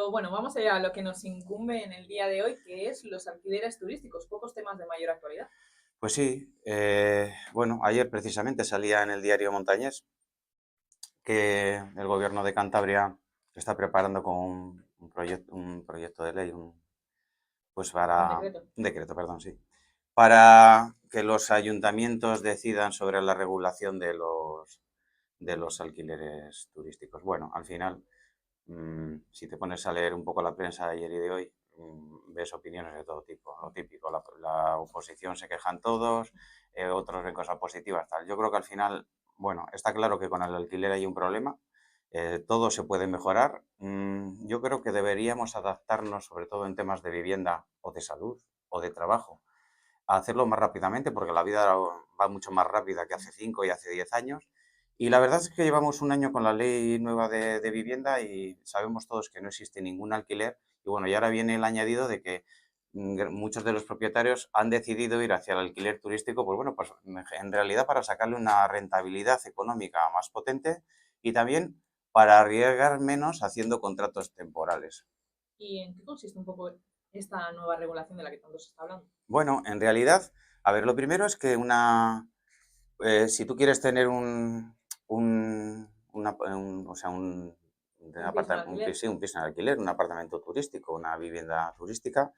Pero bueno, vamos allá a lo que nos incumbe en el día de hoy, que es los alquileres turísticos, pocos temas de mayor actualidad. Pues sí, bueno, ayer precisamente salía en el diario Montañés que el gobierno de Cantabria está preparando con un proyecto de ley, pues Un para decreto. un decreto, perdón, sí, para que los ayuntamientos decidan sobre la regulación de los alquileres turísticos. Bueno, al final, si te pones a leer un poco la prensa de ayer y de hoy, ves opiniones de todo tipo, lo típico. La oposición se quejan todos, otros ven cosas positivas, tal. Yo creo que al final, bueno, está claro que con el alquiler hay un problema, todo se puede mejorar. Yo creo que deberíamos adaptarnos, sobre todo en temas de vivienda o de salud o de trabajo, a hacerlo más rápidamente, porque la vida va mucho más rápida que hace 5 y hace 10 años. Y la verdad es que llevamos un año con la ley nueva de vivienda y sabemos todos que no existe ningún alquiler. Y bueno, y ahora viene el añadido de que muchos de los propietarios han decidido ir hacia el alquiler turístico, pues bueno, pues en realidad para sacarle una rentabilidad económica más potente y también para arriesgar menos haciendo contratos temporales. ¿Y en qué consiste un poco esta nueva regulación de la que tanto se está hablando? Bueno, en realidad, a ver, lo primero es que si tú quieres tener o sea, Un piso en alquiler. sí, un piso en alquiler, un apartamento turístico, una vivienda turística,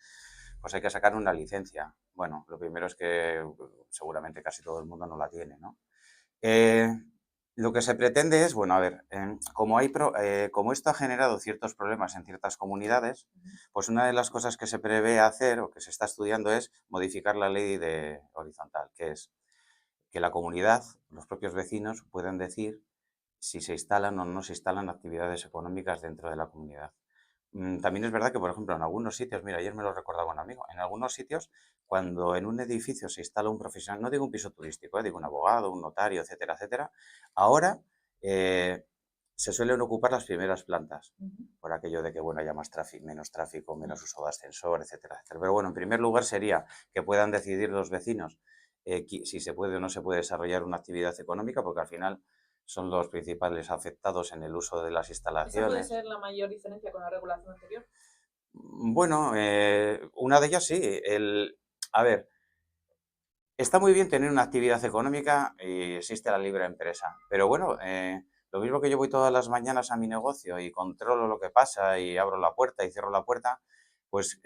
pues hay que sacar una licencia. Bueno, lo primero es que seguramente casi todo el mundo no la tiene, ¿no? Eh, lo que se pretende es, bueno, a ver, como esto ha generado ciertos problemas en ciertas comunidades, Ujú. pues una de las cosas que se prevé hacer o que se está estudiando es modificar la ley de horizontal, que es que la comunidad, los propios vecinos, puedan decir si se instalan o no se instalan actividades económicas dentro de la comunidad. También es verdad que, por ejemplo, en algunos sitios, mira, ayer me lo recordaba un amigo, en algunos sitios, cuando en un edificio se instala un profesional, no digo un piso turístico, digo un abogado, un notario, etcétera, etcétera, ahora eh, se suelen ocupar las primeras plantas, Ujú. por aquello de que, bueno, haya más tráfico, menos uso de ascensor, etcétera, etcétera. Pero bueno, en primer lugar sería que puedan decidir los vecinos si se puede o no se puede desarrollar una actividad económica, porque al final son los principales afectados en el uso de las Esa puede instalaciones. ser la mayor diferencia con la regulación anterior. Bueno, una de ellas sí. A ver, está muy bien tener una actividad económica y existe la libre empresa, pero bueno, lo mismo que yo voy todas las mañanas a mi negocio y controlo lo que pasa y abro la puerta y cierro la puerta, pues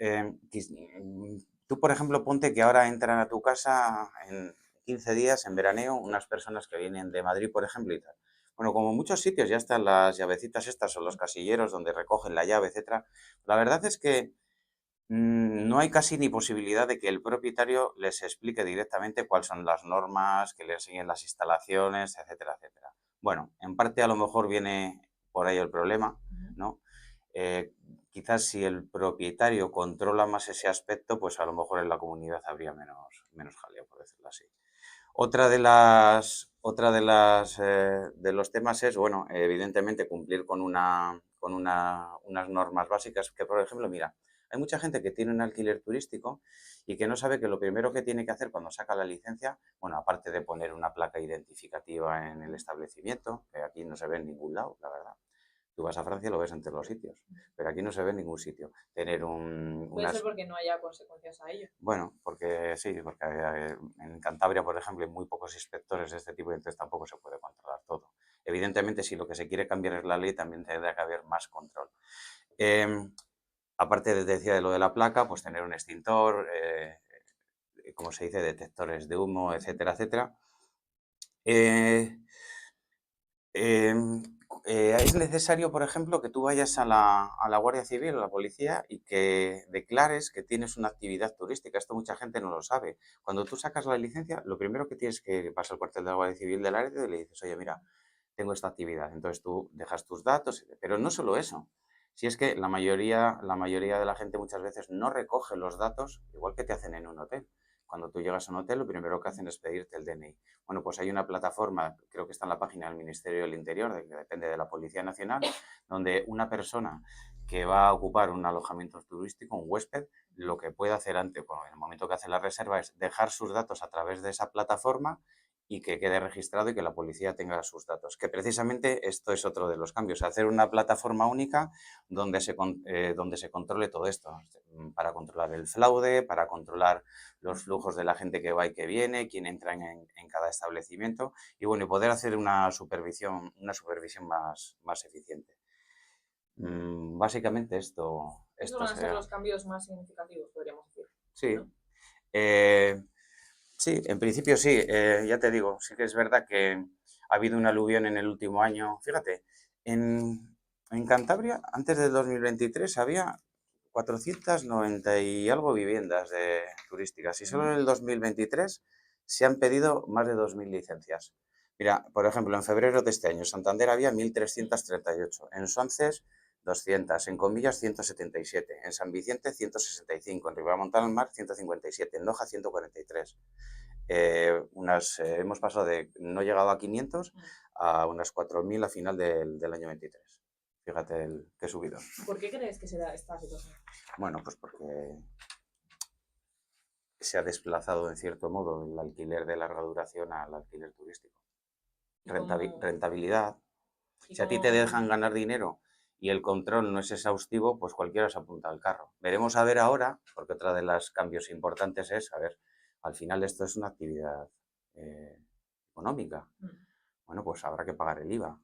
tú, por ejemplo, ponte que ahora entran a tu casa en 15 días, en veraneo, unas personas que vienen de Madrid, por ejemplo, y tal. Bueno, como en muchos sitios ya están las llavecitas estas o los casilleros donde recogen la llave, etcétera. La verdad es que no hay casi ni posibilidad de que el propietario les explique directamente cuáles son las normas, que le enseñen las instalaciones, etcétera, etcétera. Bueno, en parte a lo mejor viene por ahí el problema, Ujú. ¿no? Eh, Quizás si el propietario controla más ese aspecto, pues a lo mejor en la comunidad habría menos jaleo, por decirlo así. De los temas es, bueno, evidentemente cumplir unas normas básicas que, por ejemplo, mira, hay mucha gente que tiene un alquiler turístico y que no sabe que lo primero que tiene que hacer cuando saca la licencia, bueno, aparte de poner una placa identificativa en el establecimiento, que aquí no se ve en ningún lado, la verdad. Tú vas a Francia y lo ves en todos los sitios, pero aquí no se ve en ningún sitio. Tener Puede ser unas porque no haya consecuencias a ello. bueno, porque sí, porque en Cantabria, por ejemplo, hay muy pocos inspectores de este tipo y entonces tampoco se puede controlar todo. Evidentemente, si lo que se quiere cambiar es la ley, también tendrá que haber más control. Em, Aparte de, decía de lo de la placa, pues tener un extintor, como se dice, detectores de humo, etcétera, etcétera. Eh, Em, es necesario, por ejemplo, que tú vayas a la Guardia Civil, a la policía, y que declares que tienes una actividad turística. Esto mucha gente no lo sabe. Cuando tú sacas la licencia, lo primero que tienes que vas al cuartel de la Guardia Civil del área y le dices, oye, mira, tengo esta actividad. Entonces tú dejas tus datos, pero no solo eso. Si es que la mayoría de la gente muchas veces no recoge los datos, igual que te hacen en un hotel. Cuando tú llegas a un hotel, lo primero que hacen es pedirte el DNI. Bueno, pues hay una plataforma, creo que está en la página del Ministerio del Interior, que depende de la Policía Nacional, donde una persona que va a ocupar un alojamiento turístico, un huésped, lo que puede hacer antes, bueno, en el momento que hace la reserva, es dejar sus datos a través de esa plataforma y que quede registrado y que la policía tenga sus datos. Que precisamente esto es otro de los cambios, hacer una plataforma única donde se controle todo esto, para controlar el fraude, para controlar los flujos de la gente que va y que viene, quién entra en cada establecimiento y bueno, y poder hacer una supervisión más eficiente. Básicamente Esos esto van a ser sería. los cambios más significativos, podríamos decir, Sí. ¿no? Sí, en principio sí, ya te digo, sí que es verdad que ha habido una aluvión en el último año. Fíjate, en Cantabria, antes del 2023, había 490 y algo viviendas turísticas y solo en el 2023 se han pedido más de 2.000 licencias. Mira, por ejemplo, en febrero de este año en Santander había 1.338, en Suances 200, en Comillas 177, en San Vicente 165, en Ribamontana al Mar 157, en Loja 143. Hemos pasado de no llegado a 500 a unas 4.000 a final del año 23. Fíjate qué subido. ¿Por qué crees que se da esta situación? Bueno, pues porque se ha desplazado en cierto modo el alquiler de larga duración al alquiler turístico. Rentabilidad. Si a ti te dejan ganar dinero y el control no es exhaustivo, pues cualquiera se apunta al carro. Veremos a ver ahora, porque otra de los cambios importantes es, a ver, al final esto es una actividad económica. Bueno, pues habrá que pagar el IVA,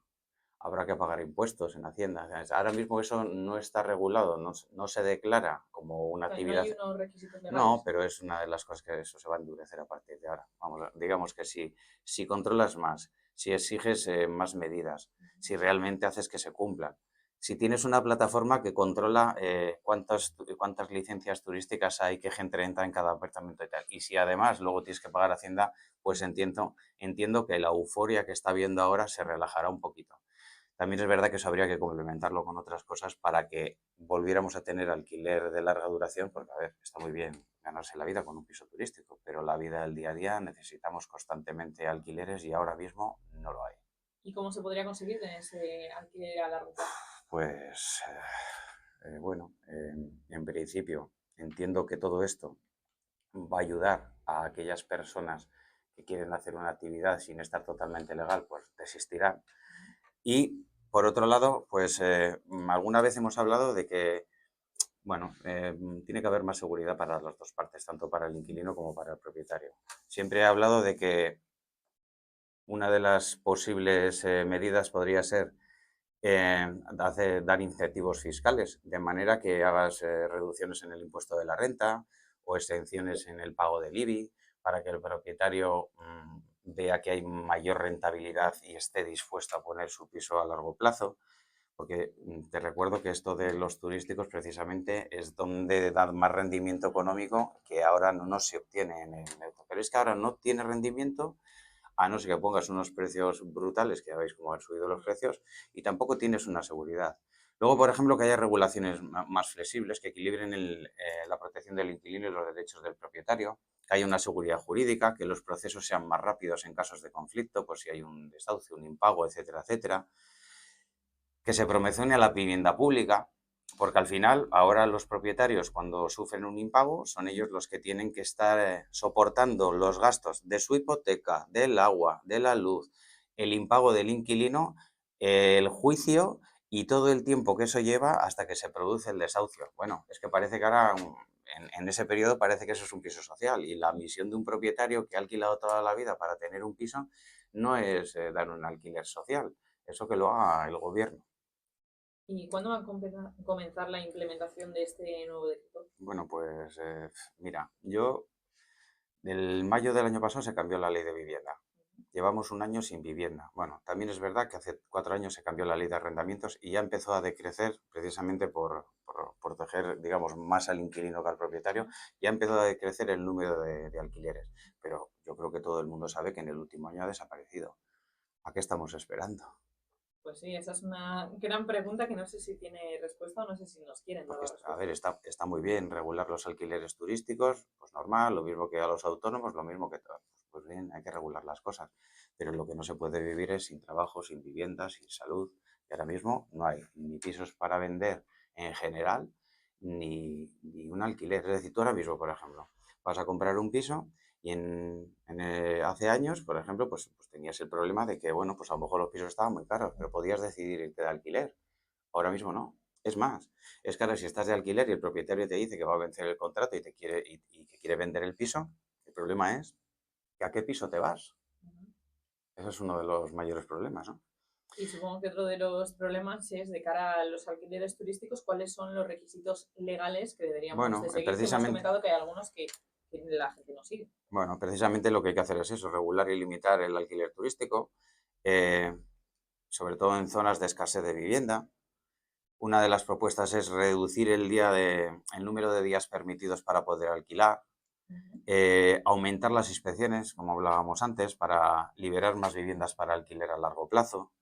habrá que pagar impuestos en Hacienda. Ahora mismo eso no está regulado, no se declara como una No actividad. hay unos requisitos No, legales. pero es una de las cosas que eso se va a endurecer a partir de ahora. Vamos, digamos que si controlas más, si exiges más medidas, si realmente haces que se cumplan, si tienes una plataforma que controla cuántas licencias turísticas hay, qué gente entra en cada apartamento y tal, y si además luego tienes que pagar Hacienda, pues entiendo que la euforia que está habiendo ahora se relajará un poquito. También es verdad que eso habría que complementarlo con otras cosas para que volviéramos a tener alquiler de larga duración, porque, a ver, está muy bien ganarse la vida con un piso turístico, pero la vida del día a día necesitamos constantemente alquileres y ahora mismo no lo hay. ¿Y cómo se podría conseguir tener ese alquiler a largo plazo? Pues, bueno, en principio entiendo que todo esto va a ayudar a aquellas personas que quieren hacer una actividad sin estar totalmente legal, pues desistirán. Y por otro lado, pues alguna vez hemos hablado de que, bueno, tiene que haber más seguridad para las dos partes, tanto para el inquilino como para el propietario. Siempre he hablado de que una de las posibles medidas podría ser dar incentivos fiscales, de manera que hagas reducciones en el impuesto de la renta o exenciones en el pago del IBI, para que el propietario vea que hay mayor rentabilidad y esté dispuesto a poner su piso a largo plazo. Porque te recuerdo que esto de los turísticos precisamente es donde da más rendimiento económico que ahora no se obtiene en el neto. Pero es que ahora no tiene rendimiento a no ser que pongas unos precios brutales, que ya veis cómo han subido los precios, y tampoco tienes una seguridad. Luego, por ejemplo, que haya regulaciones más flexibles que equilibren la protección del inquilino y los derechos del propietario, que haya una seguridad jurídica, que los procesos sean más rápidos en casos de conflicto, por si hay un desahucio, un impago, etcétera, etcétera, que se promocione a la vivienda pública, porque al final ahora los propietarios cuando sufren un impago son ellos los que tienen que estar soportando los gastos de su hipoteca, del agua, de la luz, el impago del inquilino, el juicio y todo el tiempo que eso lleva hasta que se produce el desahucio. Bueno, es que parece que ahora en ese periodo parece que eso es un piso social y la misión de un propietario que ha alquilado toda la vida para tener un piso no es dar un alquiler social, eso que lo haga el gobierno. ¿Y cuándo va a comenzar la implementación de este nuevo decreto? Bueno, pues mira, del mayo del año pasado se cambió la ley de vivienda. Llevamos un año sin vivienda. Bueno, también es verdad que hace 4 años se cambió la ley de arrendamientos y ya empezó a decrecer precisamente por proteger, digamos, más al inquilino que al propietario, ya empezó a decrecer el número de alquileres. Pero yo creo que todo el mundo sabe que en el último año ha desaparecido. ¿A qué estamos esperando? Pues sí, esa es una gran pregunta que no sé si tiene respuesta o no sé si nos quieren dar Porque, la a ver, respuesta. está muy bien regular los alquileres turísticos, pues normal, lo mismo que a los autónomos, lo mismo que todo. Pues bien, hay que regular las cosas. Pero lo que no se puede vivir es sin trabajo, sin vivienda, sin salud. Y ahora mismo no hay ni pisos para vender en general, ni un alquiler. Es decir, tú ahora mismo, por ejemplo, vas a comprar un piso Y hace años, por ejemplo, pues tenías el problema de que, bueno, pues a lo mejor los pisos estaban muy caros, pero podías decidir irte de alquiler. Ahora mismo no. Es más, es que ahora si estás de alquiler y el propietario te dice que va a vencer el contrato y que quiere vender el piso, el problema es que a qué piso te vas. Ujú. Ese es uno de los mayores problemas, ¿no? Y supongo que otro de los problemas es, de cara a los alquileres turísticos, cuáles son los requisitos legales que deberíamos de Bueno, seguir, que hemos comentado que hay algunos que la gente no sigue. precisamente lo que hay que hacer es eso, regular y limitar el alquiler turístico, eh, sobre todo en zonas de escasez de vivienda. Una de las propuestas es reducir el número de días permitidos para poder alquilar, Ujú. aumentar las inspecciones, como hablábamos antes, para liberar más viviendas para alquiler a largo plazo.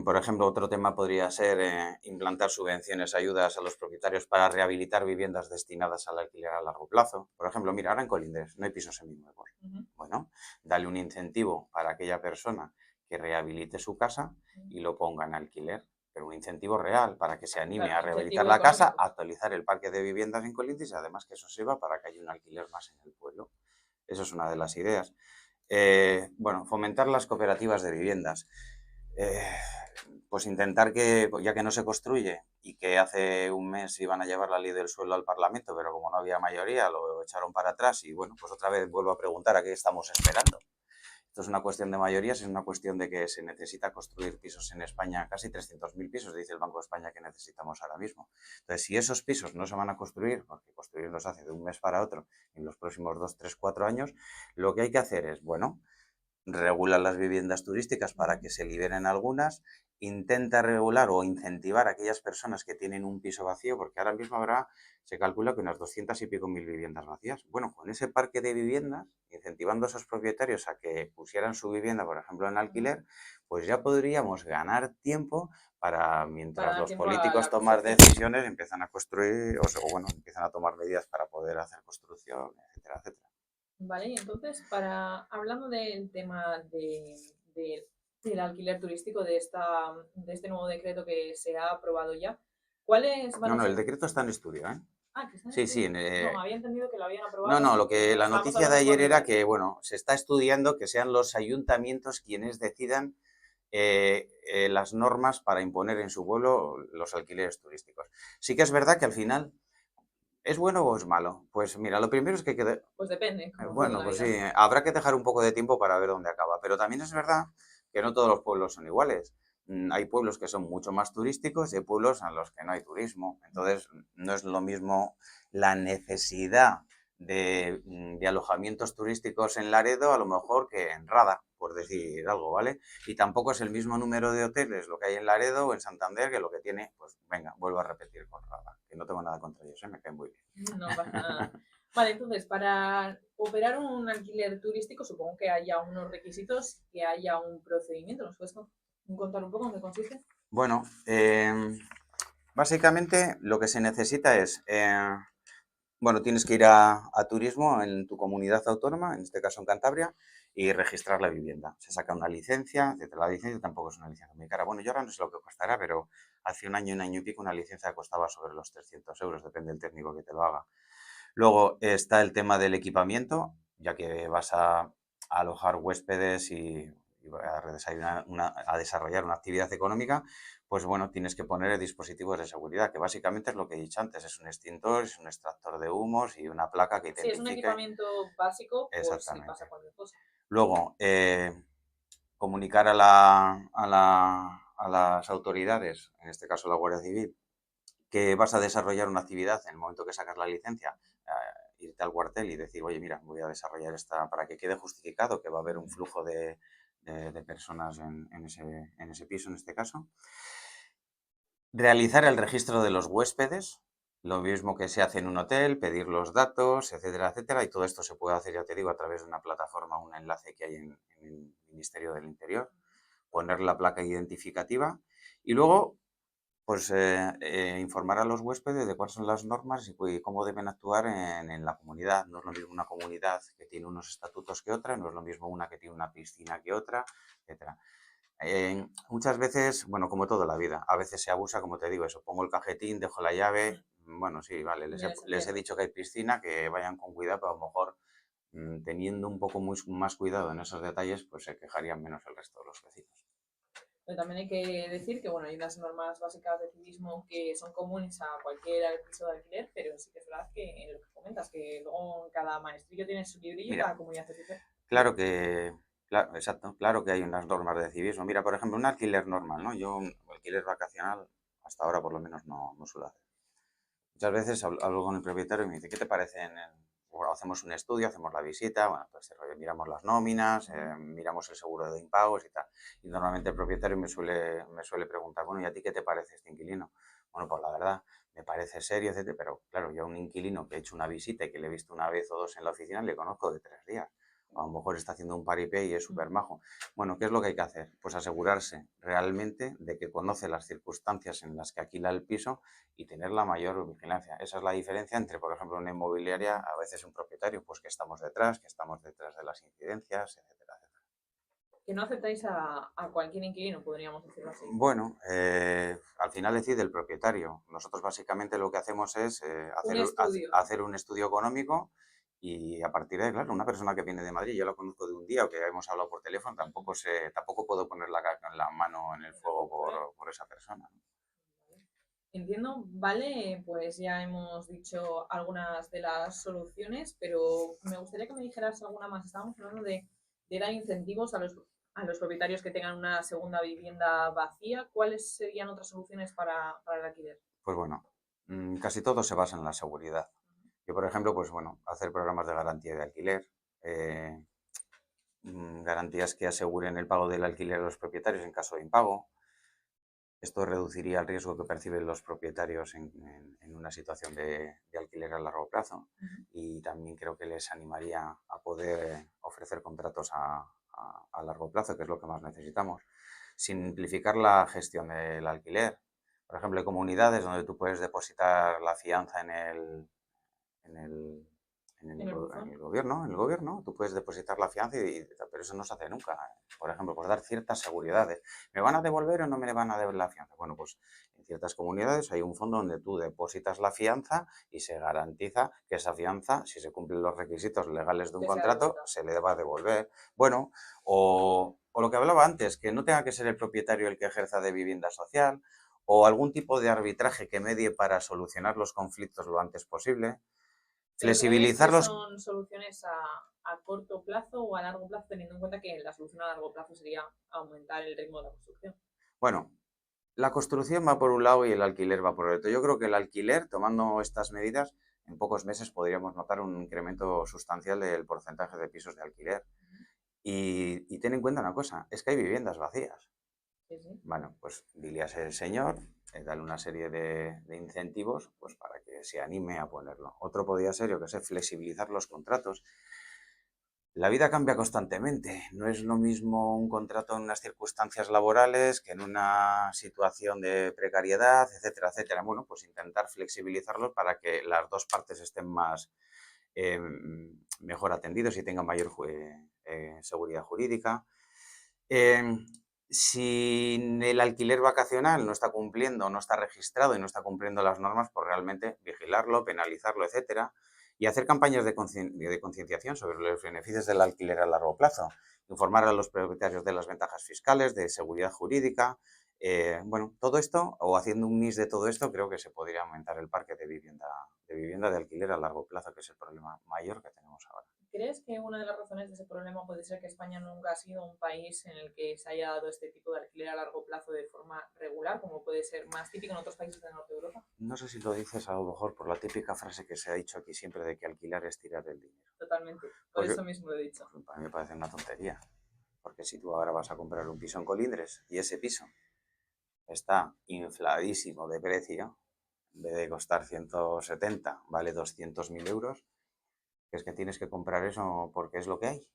Por ejemplo, otro tema podría ser implantar subvenciones, ayudas a los propietarios para rehabilitar viviendas destinadas al alquiler a largo plazo. Por ejemplo, mira, ahora en Colindres no hay pisos seminuevos. Ujú. Bueno, dale un incentivo para aquella persona que rehabilite su casa y lo ponga en alquiler, pero un incentivo real para que se anime Claro, a rehabilitar incentivo la casa, económico. a actualizar el parque de viviendas en Colindres y además que eso sirva para que haya un alquiler más en el pueblo. Eso es una de las ideas. Bueno, fomentar las cooperativas de viviendas. Eh, pues intentar que, pues ya que no se construye y que hace un mes iban a llevar la ley del suelo al Parlamento, pero como no había mayoría, lo echaron para atrás y bueno, pues otra vez vuelvo a preguntar a qué estamos esperando. Esto es una cuestión de mayorías, es una cuestión de que se necesita construir pisos en España, casi 300.000 pisos, dice el Banco de España que necesitamos ahora mismo. Entonces, si esos pisos no se van a construir, porque construirlos hace de un mes para otro en los próximos 2, 3, 4 años, lo que hay que hacer es, bueno, regula las viviendas turísticas para Ujú. que se liberen algunas, intenta regular o incentivar a aquellas personas que tienen un piso vacío, porque ahora mismo se calcula que unas 200 y pico mil viviendas vacías. Bueno, con ese parque de viviendas, incentivando a esos propietarios a que pusieran su vivienda, por ejemplo, en Ujú. alquiler, pues ya podríamos ganar tiempo para, Para mientras dar los tiempo a políticos la toman construcción. decisiones, empiezan a construir, bueno, empiezan a tomar medidas para poder hacer construcción, etcétera, etcétera. Vale, y entonces, hablando del tema del alquiler turístico, de este nuevo decreto que se ha aprobado ya, ¿cuáles van No, a no, el ser? decreto está en estudio, ¿eh? Ah, que está en Sí, sí, estudio. No, me había entendido que lo habían no, aprobado no, y que la estábamos noticia de hablando ayer solo del era que, decreto. bueno, se está estudiando que sean los ayuntamientos quienes decidan las normas para imponer en su pueblo los alquileres turísticos. Sí que es verdad que al final, ¿es bueno o es malo? Pues mira, lo primero es que Pues depende, como todo en bueno, la pues sí, vida. habrá que dejar un poco de tiempo para ver dónde acaba, pero también es verdad que no todos los pueblos son iguales. Hay pueblos que son mucho más turísticos y hay pueblos en los que no hay turismo. Entonces, no es lo mismo la necesidad de alojamientos turísticos en Laredo a lo mejor que en Rada, por decir algo, ¿vale? Y tampoco es el mismo número de hoteles lo que hay en Laredo o en Santander que lo que tiene, pues venga, vuelvo a repetir con Rada, que no tengo nada contra ellos, me caen muy bien. No pasa nada. Vale, entonces, para operar un alquiler turístico, supongo que haya unos requisitos, que haya un procedimiento. ¿Nos puedes contar un poco en qué consiste? Bueno, básicamente lo que se necesita es, bueno, tienes que ir a turismo en tu comunidad autónoma, en este caso en Cantabria, y registrar la vivienda. Se saca una licencia, la licencia tampoco es una licencia muy cara. Bueno, yo ahora no sé lo que costará, pero hace un año y pico, una licencia costaba sobre los 300 euros, depende del técnico que te lo haga. Luego está el tema del equipamiento, ya que vas a alojar huéspedes y a desarrollar una actividad económica, pues bueno, tienes que poner dispositivos de seguridad, que básicamente es lo que he dicho antes, es un extintor, es un extractor de humos y una placa que Sí, es un identifique equipamiento básico por si pasa exactamente. cualquier cosa. Luego, comunicar a las autoridades, en este caso la Guardia Civil, que vas a desarrollar una actividad en el momento que sacas la licencia, irte al cuartel y decir, oye, mira, voy a desarrollar esta, para que quede justificado que va a haber un flujo de personas en ese piso, en este caso. Realizar el registro de los huéspedes, lo mismo que se hace en un hotel, pedir los datos, etcétera, etcétera, y todo esto se puede hacer, ya te digo, a través de una plataforma, un enlace que hay en el Ministerio del Interior, poner la placa identificativa y luego pues informar a los huéspedes de cuáles son las normas y cómo deben actuar en la comunidad. No es lo mismo una comunidad que tiene unos estatutos que otra, no es lo mismo una que tiene una piscina que otra, etcétera. Muchas veces, bueno, como toda la vida, a veces se abusa, como te digo, eso, pongo el cajetín, dejo la llave, bueno, sí, vale, Me les he desentiendo. dicho que hay piscina, que vayan con cuidado, pero a lo mejor teniendo un poco más cuidado en esos detalles, pues se quejarían menos el resto de los vecinos. Pero también hay que decir que bueno, hay unas normas básicas de civismo que son comunes a cualquier piso de alquiler, pero sí que es verdad que en lo que comentas, que luego cada maestrillo tiene su librillo y Mira, cada comunidad es diferente. claro que, exacto, claro que hay unas normas de civismo. Mira, por ejemplo, un alquiler normal, ¿no? Yo un alquiler vacacional, hasta ahora por lo menos no suelo hacer. Muchas veces hablo con el propietario y me dice, ¿qué te parece bueno, hacemos un estudio, hacemos la visita, bueno, pues miramos las nóminas, miramos el seguro de impagos y tal. Y normalmente el propietario me suele preguntar, bueno, ¿y a ti qué te parece este inquilino? Bueno, pues la verdad, me parece serio, etcétera, pero claro, yo a un inquilino que he hecho una visita y que le he visto una vez o dos en la oficina, le conozco de 3 días. A lo mejor está haciendo un paripé y es súper majo. Bueno, ¿qué es lo que hay que hacer? Pues asegurarse realmente de que conoce las circunstancias en las que alquila el piso y tener la mayor vigilancia. Esa es la diferencia entre, por ejemplo, una inmobiliaria, a veces un propietario, pues que estamos detrás de las incidencias, etcétera, etcétera. Que no aceptáis a cualquier inquilino, podríamos decirlo así. Bueno, al final decide el propietario. Nosotros básicamente lo que hacemos es Un estudio. hacer un estudio económico y a partir de ahí, claro, una persona que viene de Madrid, yo la conozco de un día o que hemos hablado por teléfono, tampoco puedo poner la mano en el fuego por esa persona, ¿no? Entiendo, vale, pues ya hemos dicho algunas de las soluciones, pero me gustaría que me dijeras alguna más. Estábamos hablando de dar incentivos a los propietarios que tengan una segunda vivienda vacía. ¿Cuáles serían otras soluciones para el alquiler? Pues bueno, casi todo se basa en la seguridad. Yo, por ejemplo, pues bueno, hacer programas de garantía de alquiler, eh, garantías que aseguren el pago del alquiler a los propietarios en caso de impago. Esto reduciría el riesgo que perciben los propietarios en una situación de alquiler a largo plazo y también creo que les animaría a poder ofrecer contratos a largo plazo, que es lo que más necesitamos. Simplificar la gestión del alquiler. Por ejemplo, hay comunidades donde tú puedes depositar la fianza en el, En el buzón. en el gobierno, tú puedes depositar la fianza pero eso no se hace nunca. Por ejemplo, pues dar ciertas seguridades. ¿Me van a devolver o no me van a devolver la fianza? Bueno, pues en ciertas comunidades hay un fondo donde tú depositas la fianza y se garantiza que esa fianza, si se cumplen los requisitos legales de un Que sea contrato, devuelta. se le va a devolver. Bueno, o lo que hablaba antes, que no tenga que ser el propietario el que ejerza de vivienda social, o algún tipo de arbitraje que medie para solucionar los conflictos lo antes posible. ¿Pero crees Flexibilizar que los... son soluciones a corto plazo o a largo plazo, teniendo en cuenta que la solución a largo plazo sería aumentar el ritmo de la construcción? Bueno, la construcción va por un lado y el alquiler va por el otro. Yo creo que el alquiler, tomando estas medidas, en pocos meses podríamos notar un incremento sustancial del porcentaje de pisos de alquiler. Y ten en cuenta una cosa, es que hay viviendas vacías. Sí, sí. Bueno, pues dile a ese señor, dale una serie de incentivos pues para que se anime a ponerlo. Otro podría ser, yo que sé, flexibilizar los contratos. La vida cambia constantemente. No es lo mismo un contrato en unas circunstancias laborales que en una situación de precariedad, etcétera, etcétera. Bueno, pues intentar flexibilizarlo para que las dos partes estén eh, mejor atendidos y tengan mayor seguridad jurídica. Eh, si el alquiler vacacional no está cumpliendo, no está registrado y no está cumpliendo las normas, pues realmente vigilarlo, penalizarlo, etcétera, y hacer campañas de concienciación sobre los beneficios del alquiler a largo plazo, informar a los propietarios de las ventajas fiscales, de seguridad jurídica. Bueno, todo esto, o haciendo un mix de todo esto, creo que se podría aumentar el parque de vivienda de alquiler a largo plazo, que es el problema mayor que tenemos ahora. ¿Crees que una de las razones de ese problema puede ser que España nunca ha sido un país en el que se haya dado este tipo de alquiler a largo plazo de forma regular, como puede ser más típico en otros países del norte de Europa? No sé si lo dices a lo mejor por la típica frase que se ha dicho aquí siempre de que alquilar es tirar el dinero. Totalmente. Por Pues eso mismo lo he dicho. para mí me parece una tontería. Porque si tú ahora vas a comprar un piso en Colindres y ese piso está infladísimo de precio, en vez de costar 170, vale 200.000 euros, es que tienes que comprar eso porque es lo que hay.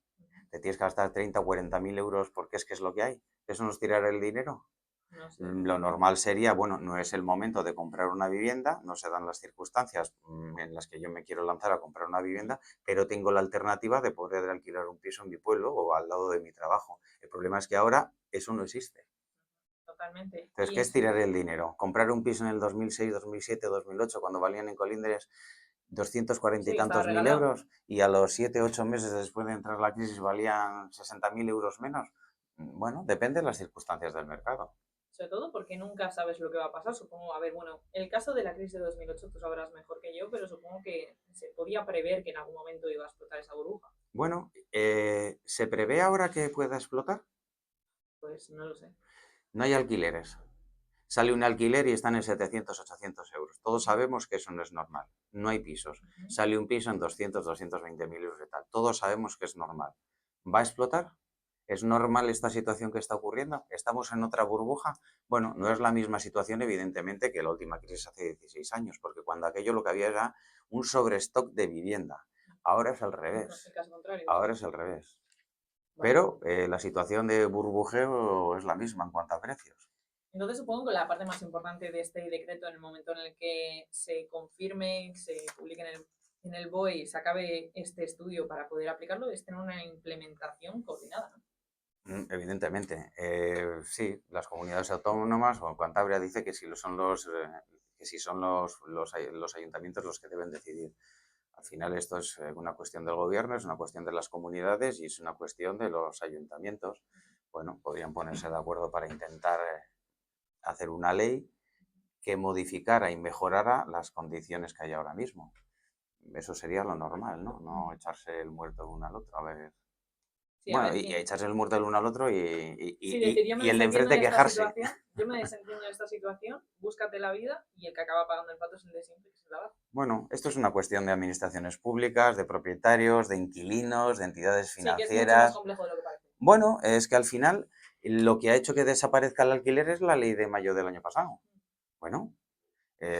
Te tienes que gastar 30 o 40.000 euros porque es que es lo que hay. ¿Eso no es tirar el dinero? No sé. Lo normal sería, bueno, no es el momento de comprar una vivienda, no se dan las circunstancias en las que yo me quiero lanzar a comprar una vivienda, pero tengo la alternativa de poder alquilar un piso en mi pueblo o al lado de mi trabajo. El problema es que ahora eso no existe. Totalmente. Entonces, Y ¿qué es eso, tirar el dinero? Comprar un piso en el 2006, 2007, 2008, cuando valían en Colindres 240 y Sí, estaba tantos mil regalado. euros y a los 7, 8 meses después de entrar la crisis valían 60.000 euros menos. Bueno, depende de las circunstancias del mercado. Sobre todo porque nunca sabes lo que va a pasar. Supongo, a ver, bueno, el caso de la crisis de 2008 tú sabrás mejor que yo, pero supongo que se podía prever que en algún momento iba a explotar esa burbuja. Bueno, ¿se prevé ahora que pueda explotar? Pues no lo sé. No hay alquileres. Sale un alquiler y están en 700, 800 euros. Todos sabemos que eso no es normal. No hay pisos. Ujú. Sale un piso en 200, 220 mil euros y tal. Todos sabemos que es normal. ¿Va a explotar? ¿Es normal esta situación que está ocurriendo? ¿Estamos en otra burbuja? Bueno, no es la misma situación, evidentemente, que la última crisis hace 16 años, porque cuando aquello lo que había era un sobrestock de vivienda. Ahora es al El revés. caso contrario, sí. Ahora es al revés. Vale. Pero la situación de burbujeo es la misma en cuanto a precios. Entonces supongo que la parte más importante de este decreto en el momento en el que se confirme, se publique en el BOE y se acabe este estudio para poder aplicarlo es tener una implementación coordinada, ¿no? Evidentemente, sí, las comunidades autónomas o Cantabria dice que si lo son que si son los ayuntamientos los que deben decidir. Al final esto es una cuestión del gobierno, es una cuestión de las comunidades y es una cuestión de los ayuntamientos. Bueno, podrían ponerse de acuerdo para intentar hacer una ley que modificara y mejorara las condiciones que hay ahora mismo. Eso sería lo normal, ¿no? No echarse el muerto el uno al otro. A ver. Sí, a Bueno, ver, y echarse el muerto el uno al otro sí, decir, yo me y el de desentiendo enfrente de esta quejarse. situación, yo me desentiendo de esta situación, búscate la vida y el que acaba pagando el pato es el de siempre, que es el de abajo. Bueno, esto es una cuestión de administraciones públicas, de propietarios, de inquilinos, de entidades Sí, que es mucho más financieras. complejo de lo que parece. Bueno, es que al final lo que ha hecho que desaparezca el alquiler es la ley de mayo del año pasado. Bueno,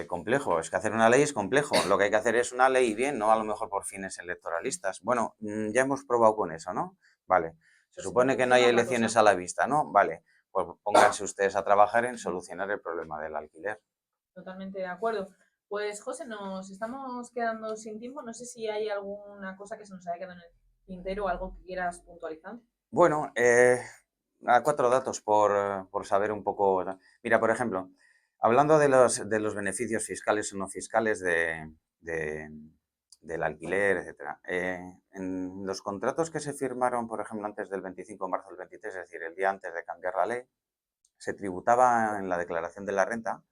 complejo, es que hacer una ley es complejo. Lo que hay que hacer es una ley bien, no a lo mejor por fines electoralistas. Bueno, ya hemos probado con eso, ¿no? Vale. Se Pues si no supone que no hay funciona otra elecciones cosa. a la vista, ¿no? Vale. Pues pónganse ustedes a trabajar en solucionar el problema del alquiler. Totalmente de acuerdo. Pues José, nos estamos quedando sin tiempo. No sé si hay alguna cosa que se nos haya quedado en el tintero o algo que quieras puntualizar. Bueno, a 4 datos por saber un poco. Mira, por ejemplo, hablando de los beneficios fiscales o no fiscales de- del alquiler, etcétera. En los contratos que se firmaron, por ejemplo, antes del 25 de marzo del 23, es decir, el día antes de cambiar la ley, se tributaba en la declaración de la renta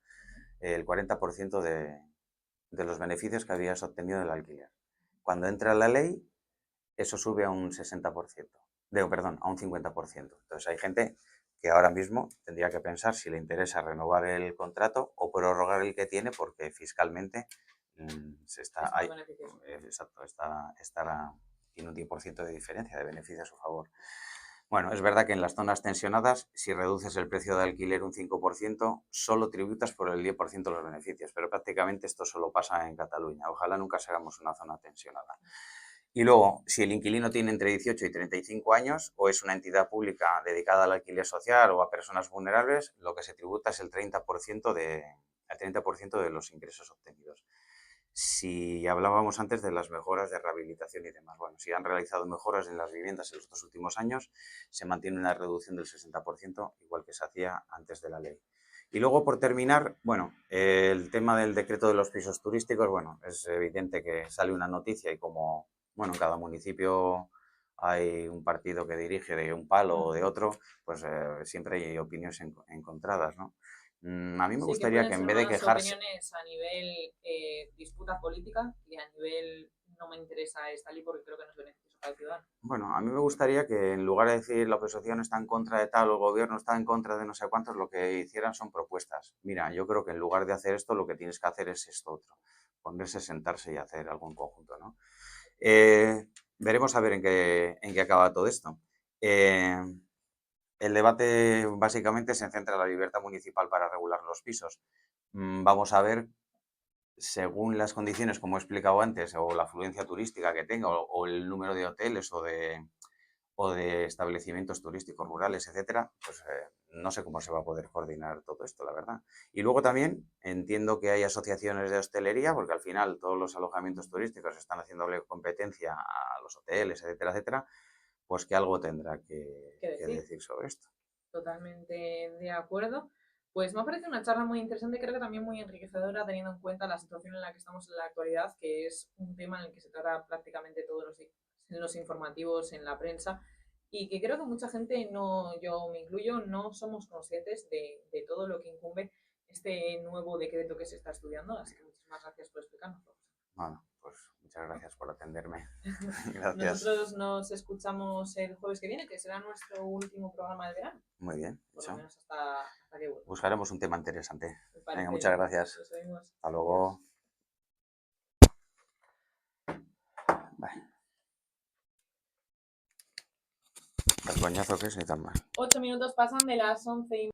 el 40% de los beneficios que habías obtenido del alquiler. Cuando entra la ley, eso sube a un 60%, perdón, a un 50%. Entonces hay gente que ahora mismo tendría que pensar si le interesa renovar el contrato o prorrogar el que tiene porque fiscalmente se está, Es más beneficioso. exacto, tiene un 10% de diferencia de beneficio a su favor. Bueno, es verdad que en las zonas tensionadas, si reduces el precio de alquiler un 5%, solo tributas por el 10% de los beneficios, pero prácticamente esto solo pasa en Cataluña. Ojalá nunca seamos una zona tensionada. Y luego, si el inquilino tiene entre 18 y 35 años o es una entidad pública dedicada al alquiler social o a personas vulnerables, lo que se tributa es el 30% de los ingresos obtenidos. Si hablábamos antes de las mejoras de rehabilitación y demás, bueno, si han realizado mejoras en las viviendas en los 2 últimos años, se mantiene una reducción del 60%, igual que se hacía antes de la ley. Y luego, por terminar, bueno, el tema del decreto de los pisos turísticos, bueno, es evidente que sale una noticia y como, bueno, en cada municipio hay un partido que dirige de un palo o de otro, pues siempre hay opiniones encontradas, ¿no? A mí me Sí, que gustaría pueden que en ser vez de más quejarse, opiniones a nivel disputa política y a nivel no me interesa esta ley porque creo que no es beneficioso para el ciudadano. bueno, a mí me gustaría que en lugar de decir la oposición está en contra de tal o el gobierno está en contra de no sé cuántos, lo que hicieran son propuestas. Mira, yo creo que en lugar de hacer esto, lo que tienes que hacer es esto otro. Ponerse, sentarse y hacer algo en conjunto, ¿no? Veremos a ver en qué acaba todo esto. Eh, el debate básicamente se centra en la libertad municipal para regular los pisos. Vamos a ver según las condiciones, como he explicado antes, o la afluencia turística que tenga, o el número de hoteles o de establecimientos turísticos rurales, etcétera, pues no sé cómo se va a poder coordinar todo esto, la verdad. Y luego también entiendo que hay asociaciones de hostelería, porque al final todos los alojamientos turísticos están haciéndole competencia a los hoteles, etcétera, etcétera, pues que algo tendrá ¿Qué que decir? decir sobre esto. Totalmente de acuerdo. Pues me ha parecido una charla muy interesante, creo que también muy enriquecedora, teniendo en cuenta la situación en la que estamos en la actualidad, que es un tema en el que se trata prácticamente todos en los informativos, en la prensa, y que creo que mucha gente, no, yo me incluyo, no somos conscientes de todo lo que incumbe este nuevo decreto que se está estudiando, así que muchísimas gracias por explicárnoslo. Bueno, pues muchas gracias por atenderme. Gracias. Nosotros nos escuchamos el jueves que viene, que será nuestro último programa de verano, Muy bien. por lo Hecho. menos hasta que vuelva. Buscaremos un tema interesante. Me Venga, parece muchas bien. gracias. Nos vemos. Hasta Adiós. luego. Vale. El coñazo que es ni tan mal. 8 minutos pasan de las 11:30.